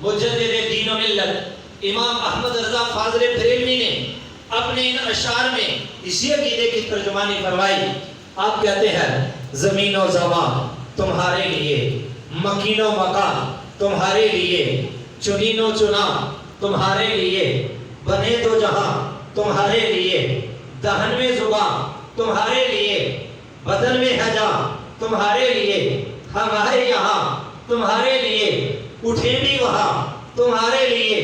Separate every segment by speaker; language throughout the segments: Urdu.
Speaker 1: مجدد دین و ملت امام احمد رضا فاضل بریلوی نے اپنے ان اشعار میں اسی عقیدے کی ترجمانی فرمائی. آپ کہتے ہیں زمین و زمان تمہارے لیے، مکین و مکان تمہارے لیے، چنین و چنا تمہارے لیے، بنے دو جہاں تمہارے لیے، دہن میں زبان تمہارے لیے، بدن میں ہے جان تمہارے لیے، ہمارے یہاں تمہارے لیے، اٹھے بھی وہاں تمہارے لیے،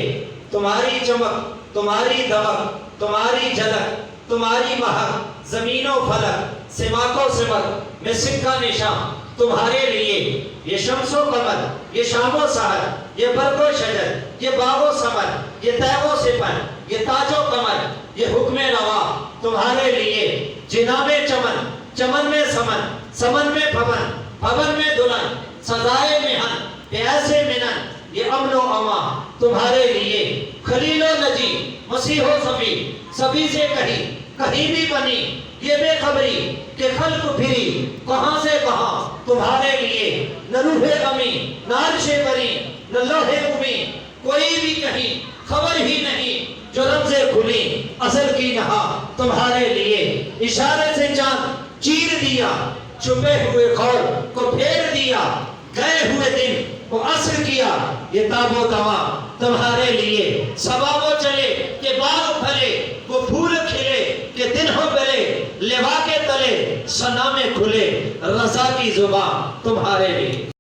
Speaker 1: تمہاری چمک تمہاری دمک تمہاری جھلک تمہاری مہک، زمین و فلک سماک و سمک میں سکہ نشان تمہارے لیے. یہ شمس و قمر، یہ شام و سحر، یہ برگ و شجر، یہ باغ و ثمر، یہ طیب و سپر، یہ تاج و قمر، یہ حکم روا تمہارے لیے. جناح میں چمن، چمن میں سمن، سمن میں بھون، بھون میں دلہن، سزائے مہن یہ ایسے منن، یہ امن و امان تمہارے لیے. خلیل و نجی، مسیح و صفی، سبھی سے کہیں بھی بنی یہ بے خبری کہ خلق پھری کہاں سے کہاں تمہارے لیے. نہ روح امی نہ عرش بری نہ لوح امی، کوئی بھی کہیں خبر ہی نہیں جو رمز کھلی اصل کی نہا تمہارے لیے. اشارے سے چاند چیر دیا، چھپے ہوئے خور کو پھیر دیا، گئے ہوئے دن کو عصر کیا، یہ تاب و تمام تمہارے لیے. صبا وہ چلے کہ باغ پھلے، وہ پھول کھلے کہ دن ہو گلے، لوا کے تلے ثنا میں کھلے، رضا کی زبان تمہارے لیے.